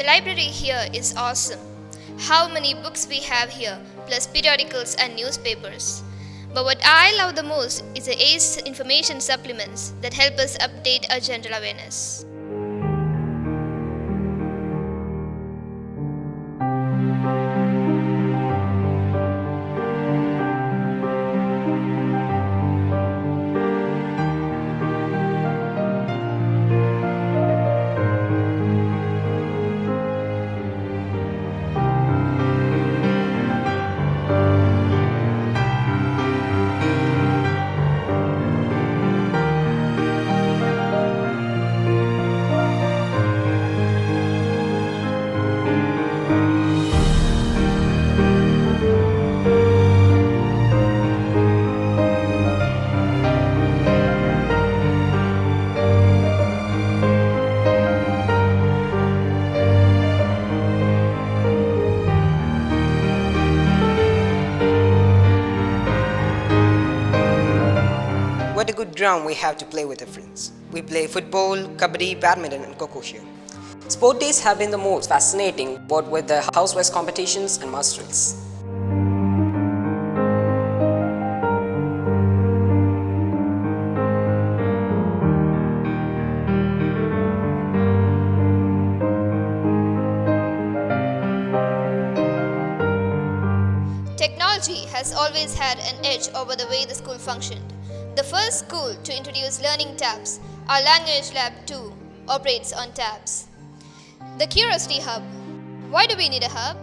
library here is awesome. How many books we have here, plus periodicals and newspapers. But what I love the most is the ACE information supplements that help us update our general awareness. What a good ground we have to play with our friends. We play football, kabaddi, badminton and coco here. Sport days have been the most fascinating, what with the house-wise competitions and mass drills. Technology has always had an edge over the way the school functioned. The first school to introduce learning tabs, our Language Lab 2, operates on tabs. The Curiosity Hub. Why do we need a hub?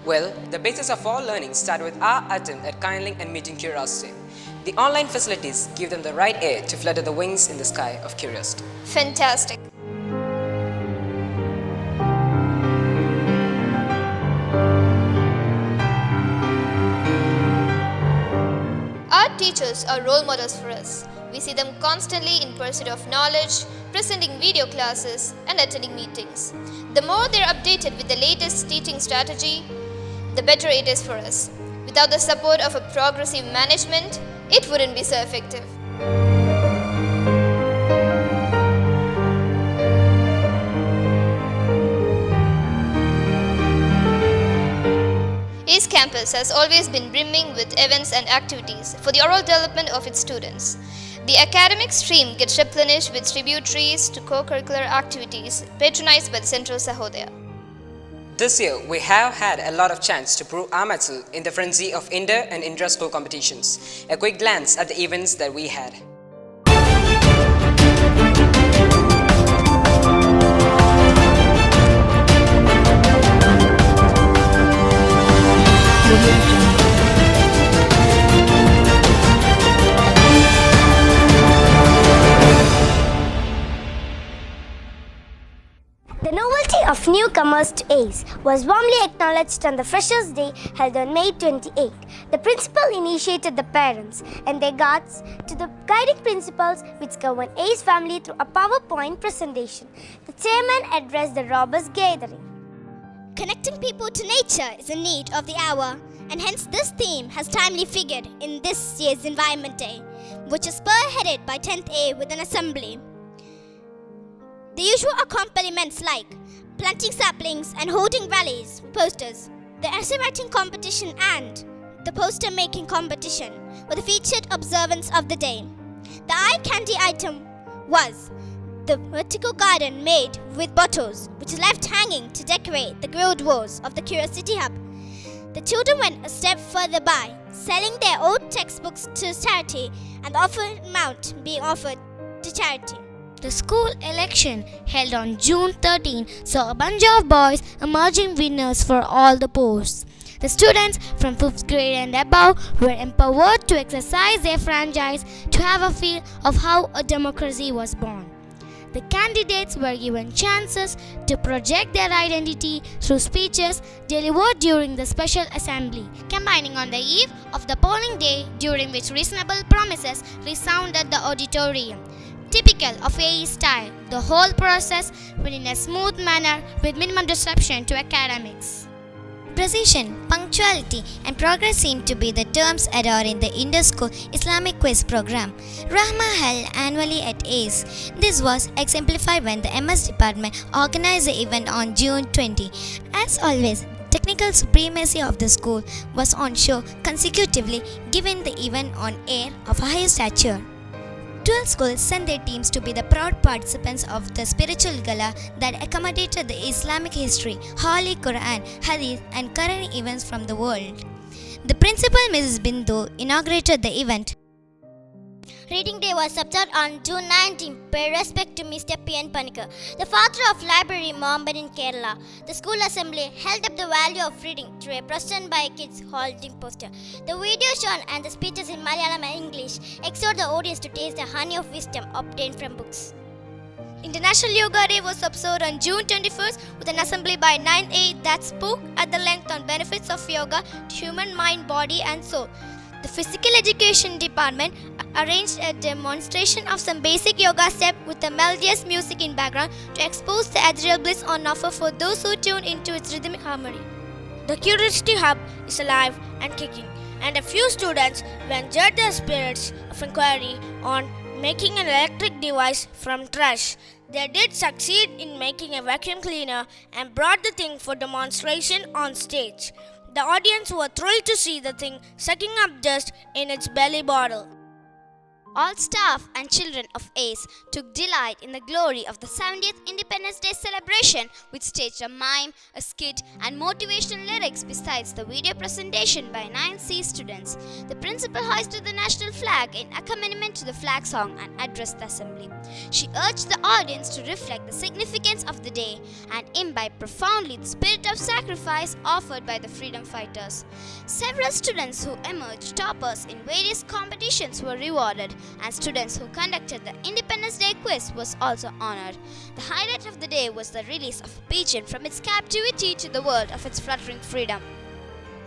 Well, the basis of all learning started with our attempt at kindling and meeting curiosity. The online facilities give them the right air to flutter the wings in the sky of curiosity. Fantastic. Our teachers are role models for us. We see them constantly in pursuit of knowledge, presenting video classes, and attending meetings. The more they're updated with the latest teaching strategy, the better it is for us. Without the support of a progressive management, it wouldn't be so effective. ACE campus has always been brimming with events and activities for the overall development of its students. The academic stream gets replenished with tributaries to co-curricular activities patronized by the Central Sahodaya. This year, we have had a lot of chance to prove our mettle in the frenzy of inter- and intra-school competitions. A quick glance at the events that we had. The novelty of newcomers to ACE was warmly acknowledged on the Freshers' Day held on May 28. The principal initiated the parents and their guards to the guiding principles which govern ACE family through a PowerPoint presentation. The chairman addressed the robust gathering. Connecting people to nature is a need of the hour, and hence this theme has timely figured in this year's Environment Day, which is spearheaded by 10th A with an assembly. The usual accompaniments like planting saplings and holding rallies with posters, the essay writing competition and the poster making competition were the featured observance of the day. The eye candy item was the vertical garden made with bottles, which is left hanging to decorate the grilled walls of the Curiosity Hub. The children went a step further by selling their old textbooks to charity and the offered amount being offered to charity. The school election held on June 13 saw a bunch of boys emerging winners for all the posts. The students from 5th grade and above were empowered to exercise their franchise to have a feel of how a democracy was born. The candidates were given chances to project their identity through speeches delivered during the special assembly, combining on the eve of the polling day, during which reasonable promises resounded the auditorium. Typical of AE style, the whole process went in a smooth manner with minimum disruption to academics. Precision, punctuality, and progress seem to be the terms adored in the inter-school Islamic quiz program. Rahma held annually at ACE. This was exemplified when the MS department organized the event on June 20. As always, technical supremacy of the school was on show consecutively, giving the event on air of a high stature. 12 schools sent their teams to be the proud participants of the spiritual gala that accommodated the Islamic history, Holy Quran, Hadith, and current events from the world. The principal, Mrs. Bindu, inaugurated the event. Reading Day was observed on June 19. Pay respect to Mr. P.N. Panikar, the father of library Mohammed in Kerala. The school assembly held up the value of reading through a procession by kids holding poster. The video shown and the speeches in Malayalam and English exhort the audience to taste the honey of wisdom obtained from books. International Yoga Day was observed on June 21st with an assembly by 9A that spoke at the length on benefits of yoga to human mind, body, and soul. The Physical Education Department arranged a demonstration of some basic yoga steps with the melodious music in background to expose the ethereal bliss on offer for those who tune into its rhythmic harmony. The Curiosity Hub is alive and kicking, and a few students ventured their spirits of inquiry on making an electric device from trash. They did succeed in making a vacuum cleaner and brought the thing for demonstration on stage. The audience were thrilled to see the thing sucking up dust in its belly bottle. All staff and children of ACE took delight in the glory of the 70th Independence Day celebration, which staged a mime, a skit, and motivational lyrics besides the video presentation by 9C students. The principal hoisted the national flag in accompaniment to the flag song and addressed the assembly. She urged the audience to reflect the significance of the day and imbibe profoundly the spirit of sacrifice offered by the freedom fighters. Several students who emerged toppers in various competitions were rewarded, and students who conducted the Independence Day quiz was also honored. The highlight of the day was the release of a pigeon from its captivity to the world of its fluttering freedom.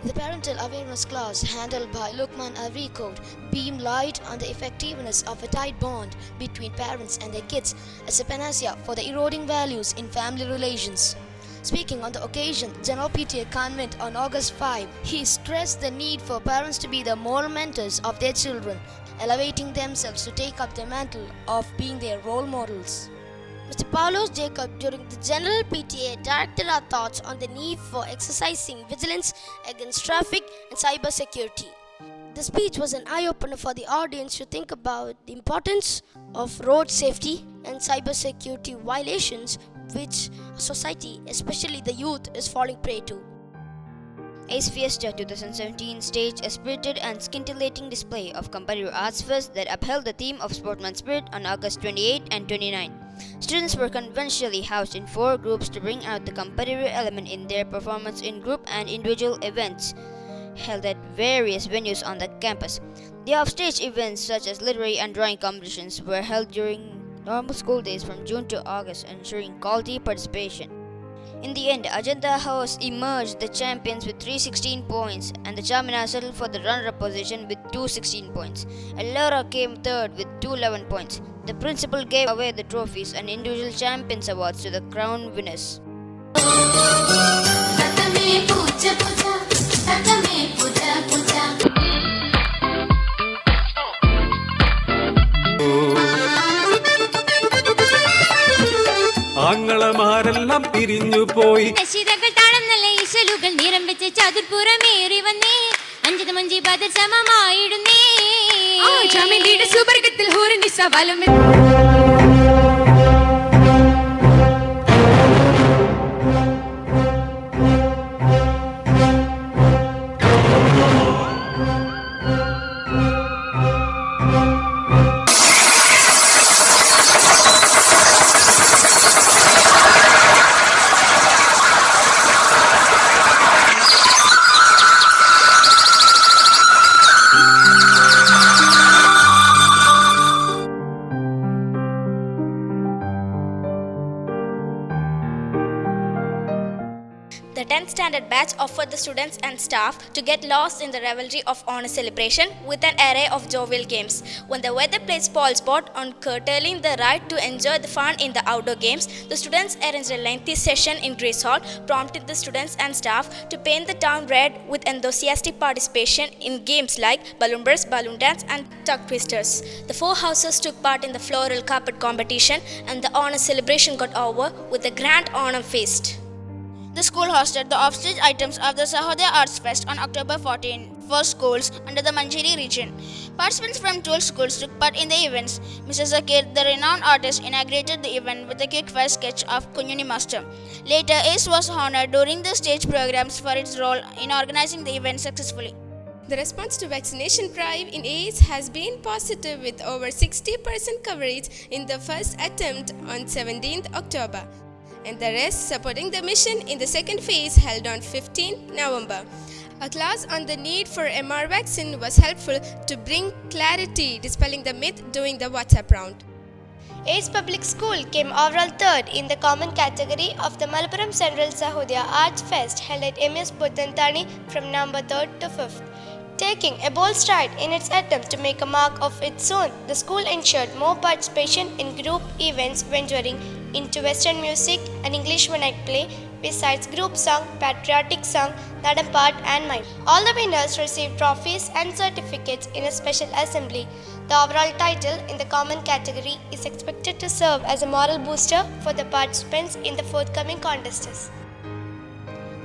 The parental awareness class handled by Lukman Avrikot beamed light on the effectiveness of a tight bond between parents and their kids as a panacea for the eroding values in family relations. Speaking on the occasion, General PTA convent on August 5, he stressed the need for parents to be the moral mentors of their children, elevating themselves to take up the mantle of being their role models. Mr. Paulos Jacob, during the General PTA, directed our thoughts on the need for exercising vigilance against traffic and cyber security. The speech was an eye-opener for the audience to think about the importance of road safety and cyber security violations which society, especially the youth, is falling prey to. ACE Fiesta 2017 staged a spirited and scintillating display of competitive arts fest that upheld the theme of sportsman spirit on August 28 and 29. Students were conventionally housed in 4 groups to bring out the competitive element in their performance in group and individual events held at various venues on the campus. The off-stage events such as literary and drawing competitions were held during normal school days from June to August, ensuring quality participation. In the end, Ajanta House emerged the champions with 316 points, and the Charminar settled for the runner-up position with 216 points. Ellora came third with 211 points. The principal gave away the trophies and individual champions awards to the crown winners. ആങ്ങളമാരെല്ലാം പിരിഞ്ഞു പോയി താളം ഈശലുകൾ നിറം വെച്ച് ചതുർപ്പുറമേറി വന്നേ അഞ്ചത് മഞ്ചി Badr സമമായിടുന്നേ സുവർഗത്തിൽ ഹൂറിനിസവാലും standard batch offered the students and staff to get lost in the revelry of honor celebration with an array of jovial games. When the weather played spoilsport on curtailing the right to enjoy the fun in the outdoor games, the students arranged a lengthy session in Grace Hall, prompting the students and staff to paint the town red with enthusiastic participation in games like balloon burst, balloon dance, and tongue twisters. The four houses took part in the floral carpet competition, and the honor celebration got over with a grand Onam feast. The school hosted the offstage items of the Sahodaya Arts Fest on October 14 for schools under the Manjeri region. Participants from 12 schools took part in the events. Mr. Zakir, the renowned artist, inaugurated the event with a quick-fire sketch of Kunyuni Master. Later, ACE was honored during the stage programs for its role in organizing the event successfully. The response to vaccination drive in AIDS has been positive, with over 60% coverage in the first attempt on 17th October, and the rest supporting the mission in the second phase held on 15 November. A class on the need for MR vaccine was helpful to bring clarity, dispelling the myth during the WhatsApp round. Ace Public School came overall third in the common category of the Malappuram Central Sahodaya Arts Fest held at MS Puttantani from November 3rd to 5th. Taking a bold stride in its attempt to make a mark of its own, the school ensured more participation in group events venturing into Western music and English one-act play, besides group song, patriotic song, Nadampad and Mime. All the winners received trophies and certificates in a special assembly. The overall title in the common category is expected to serve as a moral booster for the participants in the forthcoming contests.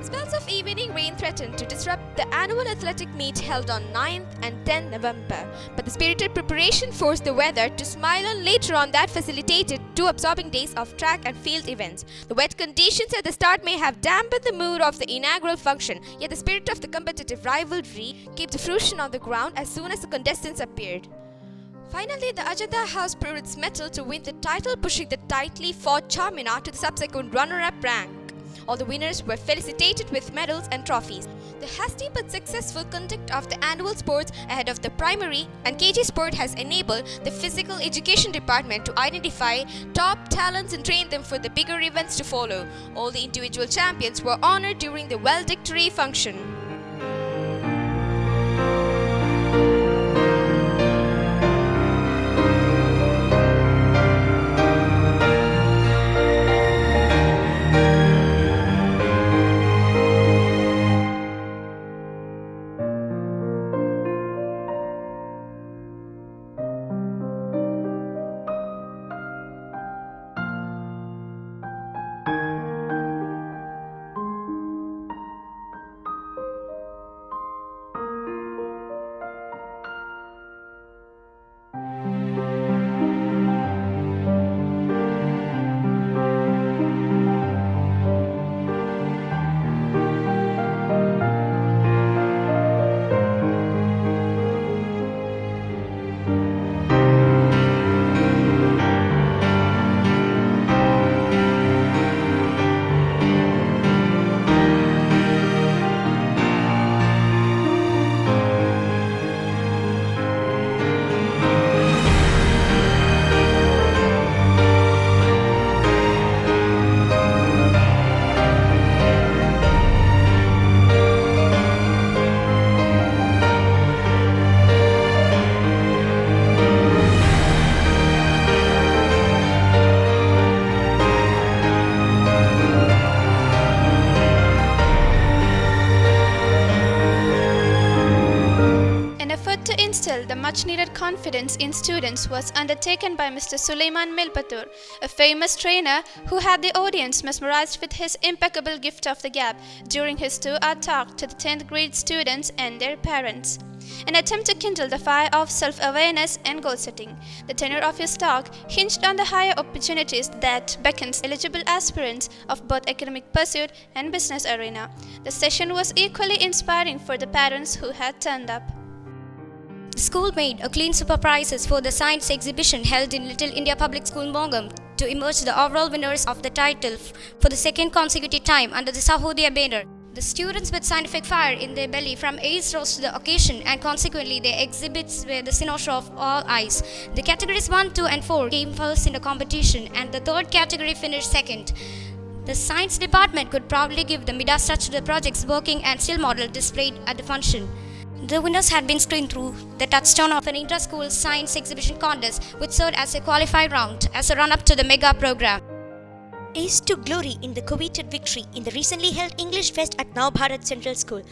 Spells of evening rain threatened to disrupt the annual athletic meet held on 9th and 10th November, but the spirited preparation forced the weather to smile on later on that facilitated 2 absorbing days of track and field events. The wet conditions at the start may have dampened the mood of the inaugural function, yet the spirit of the competitive rivalry came to fruition on the ground as soon as the contestants appeared. Finally, the Ajanta House proved its mettle to win the title, pushing the tightly fought Charminar to the subsequent runner-up rank. All the winners were felicitated with medals and trophies. The hasty but successful conduct of the annual sports ahead of the primary and KG sport has enabled the physical education department to identify top talents and train them for the bigger events to follow. All the individual champions were honored during the valedictory function. The much-needed confidence in students was undertaken by Mr. Sulaiman Milpatur, a famous trainer who had the audience mesmerized with his impeccable gift of the gab during his 2-hour talk to the 10th grade students and their parents. An attempt to kindle the fire of self-awareness and goal-setting. The tenor of his talk hinged on the higher opportunities that beckons eligible aspirants of both academic pursuit and business arena. The session was equally inspiring for the parents who had turned up. The school made a clean super prizes for the science exhibition held in Little India Public School, Mongam, to emerge the overall winners of the title for the second consecutive time under the Sahodaya banner. The students with scientific fire in their belly from AIDS rose to the occasion, and consequently their exhibits were the cynosure of all eyes. The categories 1, 2 and 4 came first in the competition, and the third category finished second. The science department could proudly give the Midas touch to the project's working and still model displayed at the function. The winners had been screened through the touchstone of an inter-school science exhibition contest, which served as a qualified round as a run-up to the mega program. Ace took glory in the coveted victory in the recently held English Fest at Now Bharat Central School.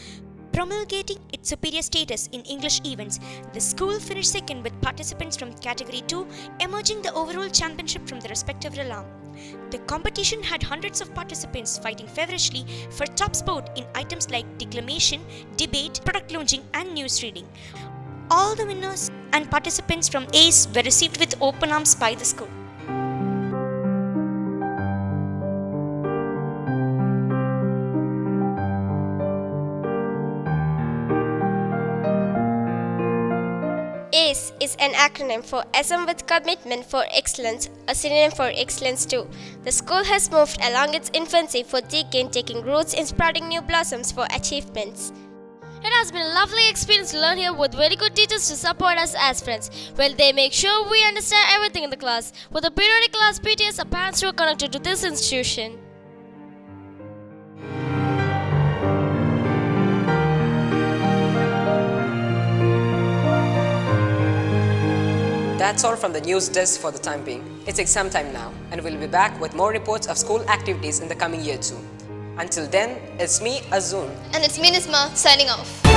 Promulgating its superior status in English events, the school finished second with participants from Category 2 emerging the overall championship from the respective realm. The competition had hundreds of participants fighting feverishly for top spot in items like declamation, debate, product launching and news reading. All the winners and participants from ACE were received with open arms by the school. ACE is an acronym for Assume with Commitment for Excellence, a synonym for excellence too. The school has moved along its infancy for decades, taking roots in sprouting new blossoms for achievements. It has been a lovely experience to learn here with very good teachers to support us as friends. Well, they make sure we understand everything in the class. With the periodic class PTS, our parents who are connected to this institution. That's all from the news desk for the time being. It's exam time now, and we'll be back with more reports of school activities in the coming year too. Until then, it's me, Azun. And it's me, Nisma, signing off.